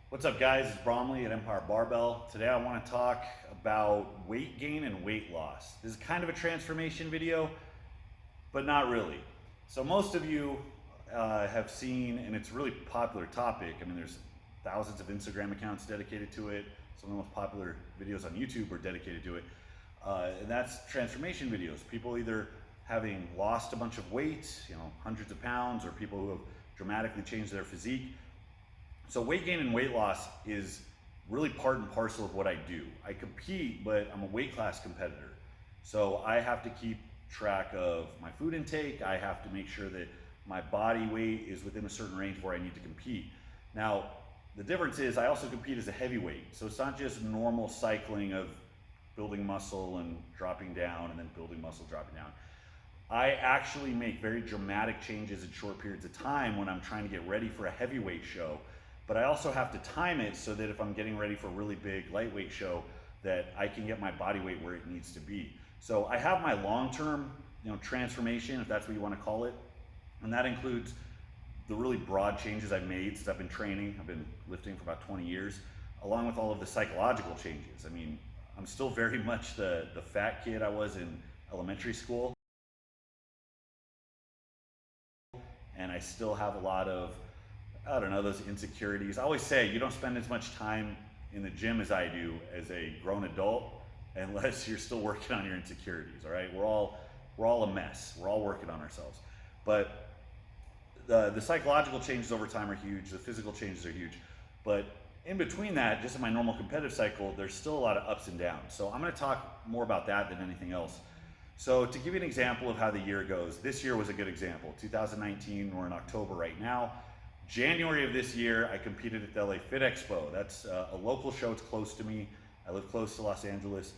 What's up, guys? It's Bromley at Empire Barbell. Today I want to talk about weight gain and weight loss. This is kind of a transformation video, but not really. So most of you have seen, and it's a really popular topic. I mean, there's thousands of Instagram accounts dedicated to it. Some of the most popular videos on YouTube are dedicated to it. And that's transformation videos. People either having lost a bunch of weight, hundreds of pounds, or people who have dramatically changed their physique. So weight gain and weight loss is really part and parcel of what I do. I compete, but I'm a weight class competitor. So I have to keep track of my food intake. I have to make sure that my body weight is within a certain range where I need to compete. Now, the difference is I also compete as a heavyweight. So it's not just normal cycling of building muscle and dropping down and then building muscle, dropping down. I actually make very dramatic changes in short periods of time when I'm trying to get ready for a heavyweight show. But I also have to time it so that if I'm getting ready for a really big lightweight show, that I can get my body weight where it needs to be. So I have my long-term, transformation, if that's what you want to call it, and that includes the really broad changes I've made since I've been training. I've been lifting for about 20 years, along with all of the psychological changes. I mean, I'm still very much the fat kid I was in elementary school, and I still have a lot of those insecurities. I always say you don't spend as much time in the gym as I do as a grown adult unless you're still working on your insecurities, all right? We're all a mess. We're all working on ourselves. But the psychological changes over time are huge. The physical changes are huge. But in between that, just in my normal competitive cycle, there's still a lot of ups and downs. So I'm gonna talk more about that than anything else. So to give you an example of how the year goes, this year was a good example. 2019, we're in October right now. January of this year, I competed at the LA Fit Expo. That's a local show. It's close to me. I live close to Los Angeles.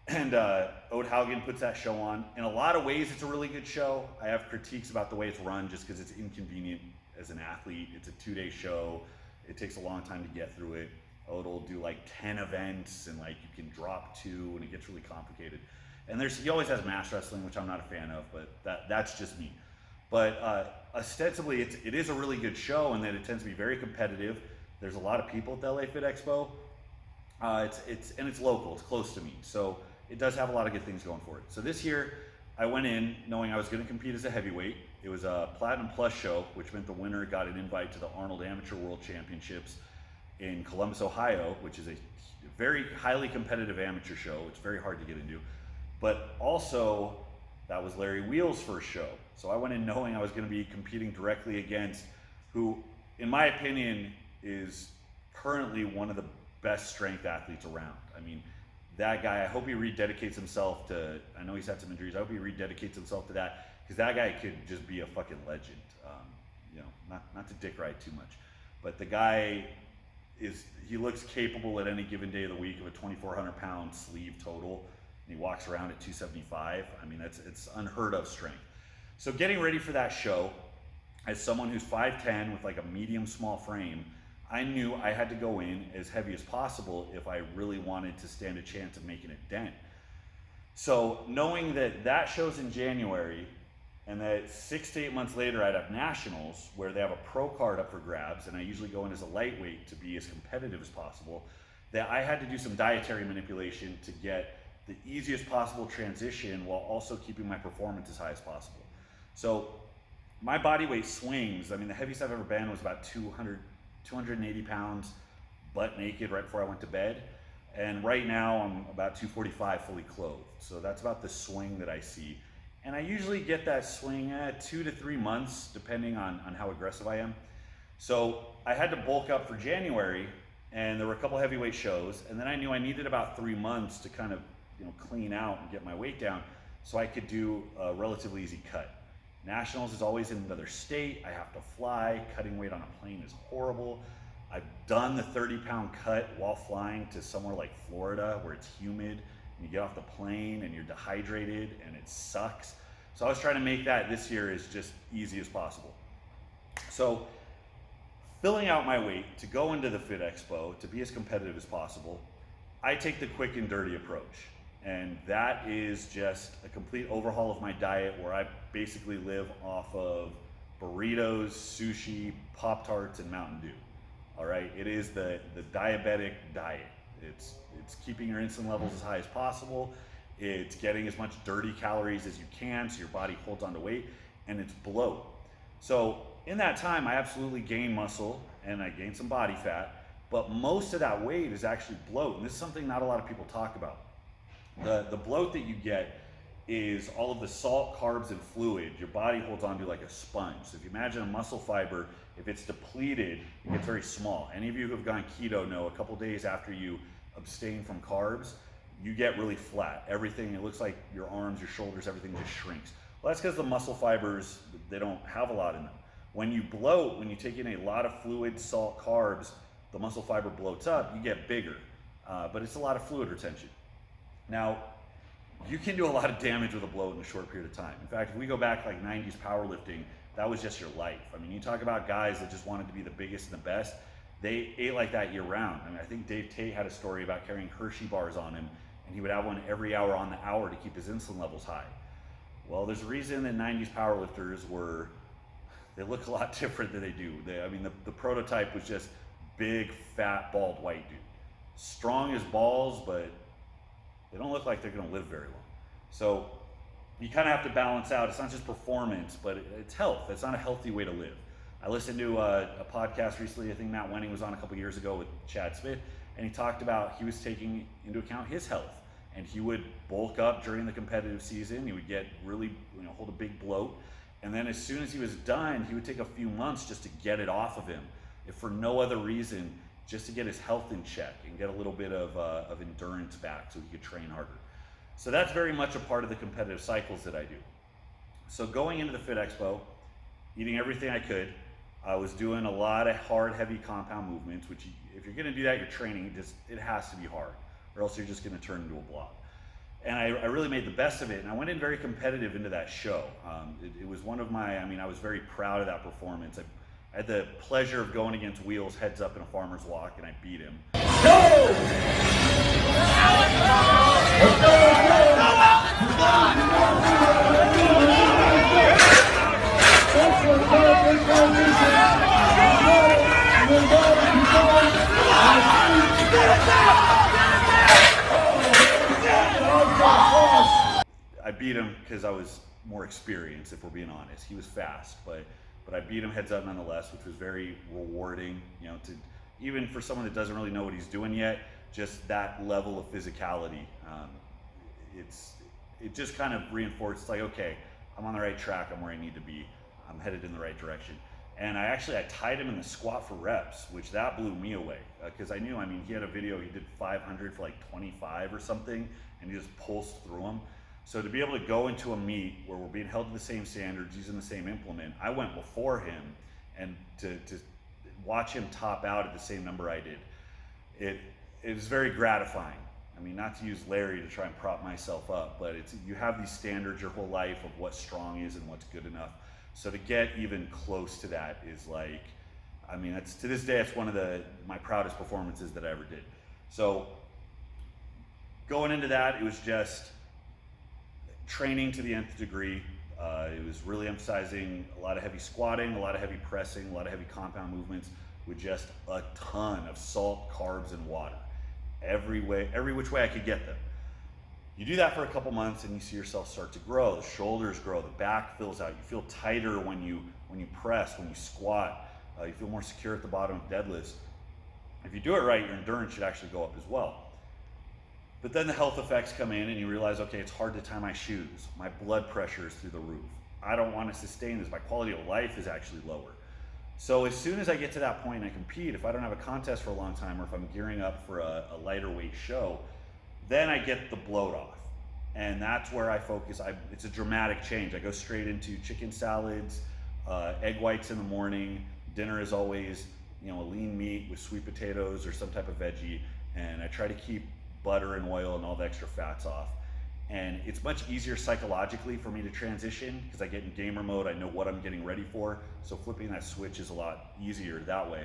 And Ode Haugen puts that show on. In a lot of ways, it's a really good show. I have critiques about the way it's run just because it's inconvenient as an athlete. It's a 2-day show. It takes a long time to get through it. Ode will do like 10 events and like you can drop 2 and it gets really complicated. And he always has mass wrestling, which I'm not a fan of, but that's just me. But ostensibly, it is a really good show, and that it tends to be very competitive. There's a lot of people at the LA Fit Expo. It's local. It's close to me, so it does have a lot of good things going for it. So this year, I went in knowing I was going to compete as a heavyweight. It was a Platinum Plus show, which meant the winner got an invite to the Arnold Amateur World Championships in Columbus, Ohio, which is a very highly competitive amateur show. It's very hard to get into. But also, that was Larry Wheel's first show. So I went in knowing I was going to be competing directly against who, in my opinion, is currently one of the best strength athletes around. I mean, that guy, I hope he rededicates himself to, I know he's had some injuries, I hope he rededicates himself to that, because that guy could just be a fucking legend. Not to dick ride too much, but the guy he looks capable at any given day of the week of a 2,400 pound sleeve total. And he walks around at 275. I mean, it's unheard of strength. So getting ready for that show, as someone who's 5'10" with like a medium small frame, I knew I had to go in as heavy as possible if I really wanted to stand a chance of making a dent. So knowing that show's in January, and that 6 to 8 months later I'd have nationals where they have a pro card up for grabs, and I usually go in as a lightweight to be as competitive as possible, that I had to do some dietary manipulation to get the easiest possible transition while also keeping my performance as high as possible. So my body weight swings. I mean, the heaviest I've ever been was about 280 pounds, butt naked right before I went to bed. And right now I'm about 245 fully clothed. So that's about the swing that I see. And I usually get that swing 2 to 3 months, depending on how aggressive I am. So I had to bulk up for January, and there were a couple heavyweight shows, and then I knew I needed about 3 months to kind of clean out and get my weight down so I could do a relatively easy cut. Nationals is always in another state. I have to fly. Cutting weight on a plane is horrible. I've done the 30-pound cut while flying to somewhere like Florida where it's humid and you get off the plane and you're dehydrated and it sucks. So I was trying to make that this year as just easy as possible. So filling out my weight to go into the Fit Expo to be as competitive as possible, I take the quick and dirty approach. And that is just a complete overhaul of my diet where I basically live off of burritos, sushi, Pop-Tarts, and Mountain Dew. All right, it is the diabetic diet. It's keeping your insulin levels as high as possible. It's getting as much dirty calories as you can so your body holds on to weight, and it's bloat. So in that time, I absolutely gained muscle and I gained some body fat, but most of that weight is actually bloat, and this is something not a lot of people talk about. The bloat that you get is all of the salt, carbs, and fluid your body holds onto like a sponge. So if you imagine a muscle fiber, if it's depleted, it gets very small. Any of you who have gone keto know a couple days after you abstain from carbs, you get really flat. Everything, it looks like your arms, your shoulders, everything just shrinks. Well, that's because the muscle fibers, they don't have a lot in them. When you bloat, when you take in a lot of fluid, salt, carbs, the muscle fiber bloats up, you get bigger, but it's a lot of fluid retention. Now, you can do a lot of damage with a bloat in a short period of time. In fact, if we go back like 90s powerlifting, that was just your life. I mean, you talk about guys that just wanted to be the biggest and the best, they ate like that year round. I mean, I think Dave Tate had a story about carrying Hershey bars on him, and he would have one every hour on the hour to keep his insulin levels high. Well, there's a reason that 90s powerlifters they look a lot different than they do. The prototype was just big, fat, bald white dude. Strong as balls, but they don't look like they're gonna live very long. So you kind of have to balance out. It's not just performance, but it's health. It's not a healthy way to live. I listened to a podcast recently, I think Matt Wenning was on a couple years ago with Chad Smith, and he talked about he was taking into account his health. And he would bulk up during the competitive season. He would get really, hold a big bloat. And then as soon as he was done, he would take a few months just to get it off of him, if for no other reason, just to get his health in check and get a little bit of endurance back so he could train harder. So that's very much a part of the competitive cycles that I do. So going into the Fit Expo, eating everything I could, I was doing a lot of hard, heavy compound movements, which if you're gonna do that, you're training, it has to be hard, or else you're just gonna turn into a blob. And I really made the best of it, and I went in very competitive into that show. It was one of my, I was very proud of that performance. I had the pleasure of going against Wheels heads up in a farmer's walk, and I beat him. I beat him because I was more experienced, if we're being honest. He was fast, but I beat him heads up nonetheless, which was very rewarding, to even for someone that doesn't really know what he's doing yet, just that level of physicality. It just kind of reinforced, like, okay, I'm on the right track, I'm where I need to be, I'm headed in the right direction. And I tied him in the squat for reps, which that blew me away, because I knew, he had a video, he did 500 for like 25 or something, and he just pulsed through them. So to be able to go into a meet where we're being held to the same standards, using the same implement, I went before him, and to watch him top out at the same number I did, it was very gratifying. Not to use Larry to try and prop myself up, but you have these standards your whole life of what strong is and what's good enough. So to get even close to that is like, that's, to this day, it's one of my proudest performances that I ever did. So going into that, it was just training to the nth degree. It was really emphasizing a lot of heavy squatting, a lot of heavy pressing, a lot of heavy compound movements with just a ton of salt, carbs, and water. Every which way I could get them. You do that for a couple months and you see yourself start to grow. The shoulders grow, the back fills out. You feel tighter when you press, when you squat. You feel more secure at the bottom of deadlifts. If you do it right, your endurance should actually go up as well. But then the health effects come in and you realize, okay, it's hard to tie my shoes. My blood pressure is through the roof. I don't want to sustain this. My quality of life is actually lower. So as soon as I get to that point and I compete, if I don't have a contest for a long time, or if I'm gearing up for a lighter weight show, then I get the bloat off. And that's where I focus. It's a dramatic change. I go straight into chicken salads, egg whites in the morning. Dinner is always, a lean meat with sweet potatoes or some type of veggie. And I try to keep butter and oil and all the extra fats off. And it's much easier psychologically for me to transition because I get in gamer mode. I know what I'm getting ready for. So flipping that switch is a lot easier that way.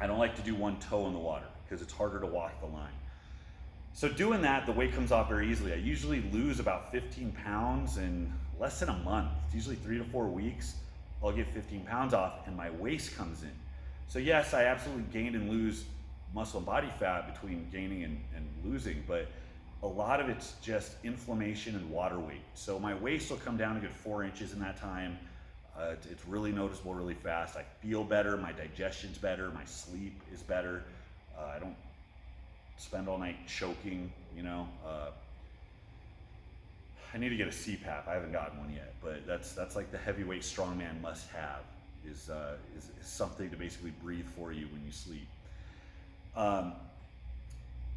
I don't like to do one toe in the water because it's harder to walk the line. So doing that, the weight comes off very easily. I usually lose about 15 pounds in less than a month. It's usually 3 to 4 weeks. I'll get 15 pounds off and my waist comes in. So yes, I absolutely gain and lose muscle and body fat between gaining and losing, but a lot of it's just inflammation and water weight. So my waist will come down a good 4 inches in that time. It's really noticeable really fast. I feel better, my digestion's better, my sleep is better. I don't spend all night choking, you know. I need to get a CPAP. I haven't gotten one yet, but that's like the heavyweight strongman must have is something to basically breathe for you when you sleep.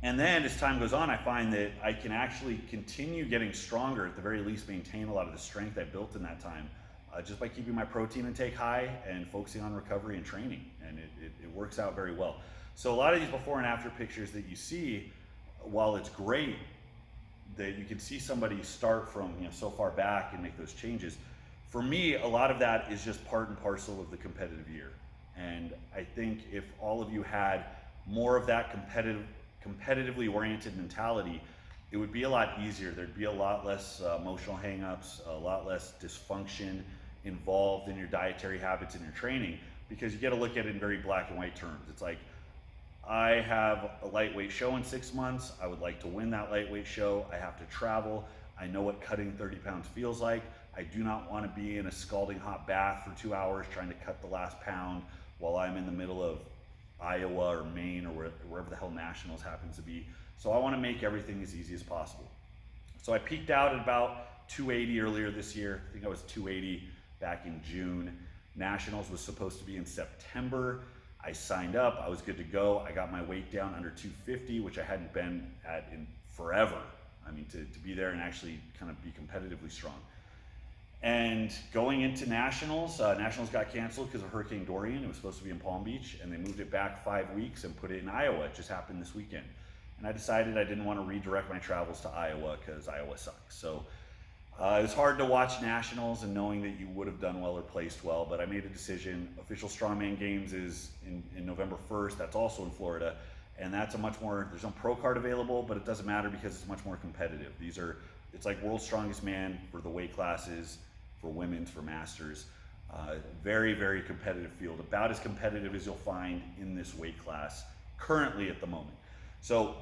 And then as time goes on, I find that I can actually continue getting stronger, at the very least maintain a lot of the strength I built in that time, just by keeping my protein intake high and focusing on recovery and training. And it works out very well. So a lot of these before and after pictures that you see, while it's great that you can see somebody start from, you know, so far back and make those changes, for me, a lot of that is just part and parcel of the competitive year. And I think if all of you had more of that competitively oriented mentality, it would be a lot easier. There'd be a lot less emotional hangups, a lot less dysfunction involved in your dietary habits and your training, because you get to look at it in very black and white terms. It's like, I have a lightweight show in 6 months. I would like to win that lightweight show. I have to travel. I know what cutting 30 pounds feels like. I do not want to be in a scalding hot bath for 2 hours trying to cut the last pound while I'm in the middle of Iowa or Maine or wherever the hell nationals happens to be. So I want to make everything as easy as possible. So I peaked out at about 280 earlier this year. I think I was 280 back in June. Nationals was supposed to be in September. I signed up, I was good to go. I got my weight down under 250, which I hadn't been at in forever. I mean, to be there and actually kind of be competitively strong. And going into Nationals, Nationals got canceled because of Hurricane Dorian. It was supposed to be in Palm Beach, and they moved it back 5 weeks and put it in Iowa. It just happened this weekend. And I decided I didn't want to redirect my travels to Iowa because Iowa sucks. So it was hard to watch Nationals and knowing that you would have done well or placed well, but I made a decision. Official Strongman Games is in November 1st. That's also in Florida. And that's a much more, there's no pro card available, but it doesn't matter because it's much more competitive. It's like World's Strongest Man for the weight classes, for women's, for masters. Very, very competitive field. About as competitive as you'll find in this weight class currently at the moment. So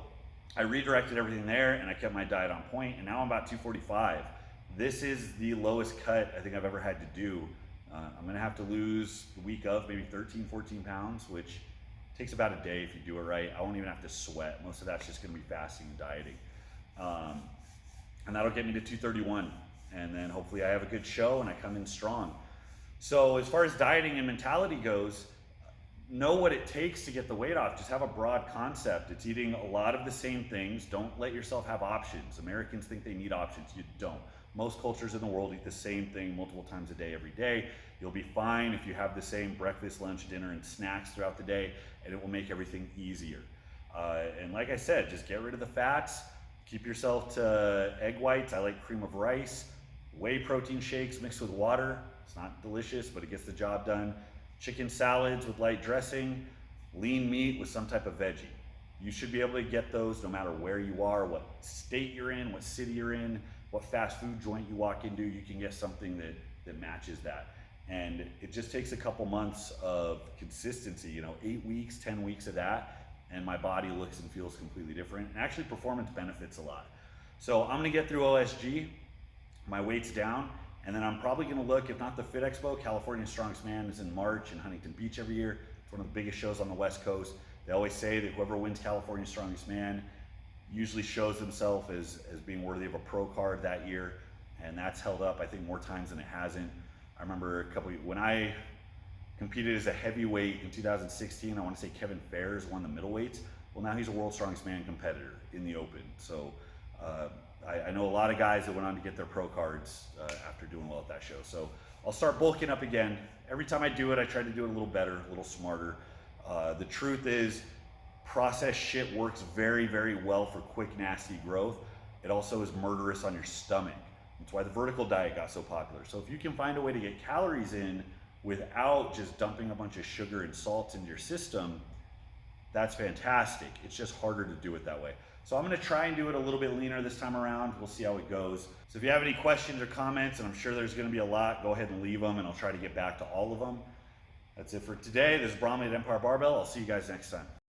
I redirected everything there and I kept my diet on point, and now I'm about 245. This is the lowest cut I think I've ever had to do. I'm gonna have to lose the week of maybe 13, 14 pounds, which takes about a day if you do it right. I won't even have to sweat. Most of that's just gonna be fasting and dieting. And that'll get me to 231. And then hopefully I have a good show and I come in strong. So as far as dieting and mentality goes, know what it takes to get the weight off. Just have a broad concept. It's eating a lot of the same things. Don't let yourself have options. Americans think they need options. You don't. Most cultures in the world eat the same thing multiple times a day, every day. You'll be fine if you have the same breakfast, lunch, dinner, and snacks throughout the day, and it will make everything easier. And like I said, just get rid of the fats. Keep yourself to egg whites. I like cream of rice. Whey protein shakes mixed with water. It's not delicious, but it gets the job done. Chicken salads with light dressing. Lean meat with some type of veggie. You should be able to get those no matter where you are, what state you're in, what city you're in, what fast food joint you walk into. You can get something that matches that. And it just takes a couple months of consistency, 8 weeks, 10 weeks of that, and my body looks and feels completely different. And actually performance benefits a lot. So I'm gonna get through OSG, my weight's down, and then I'm probably gonna look, if not the Fit Expo, California Strongest Man is in March in Huntington Beach every year. It's one of the biggest shows on the West Coast. They always say that whoever wins California Strongest Man usually shows himself as being worthy of a pro card that year, and that's held up, I think, more times than it hasn't. I remember when I competed as a heavyweight in 2016, I want to say Kevin Fairs won the middleweights. Well, now he's a World's Strongest Man competitor in the open. So I know a lot of guys that went on to get their pro cards after doing well at that show. So I'll start bulking up again. Every time I do it, I try to do it a little better, a little smarter. The truth is, processed shit works very, very well for quick, nasty growth. It also is murderous on your stomach. That's why the vertical diet got so popular. So if you can find a way to get calories in without just dumping a bunch of sugar and salt into your system, that's fantastic. It's just harder to do it that way. So I'm gonna try and do it a little bit leaner this time around. We'll see how it goes. So if you have any questions or comments, and I'm sure there's gonna be a lot, go ahead and leave them and I'll try to get back to all of them. That's it for today. This is Brahma at Empire Barbell. I'll see you guys next time.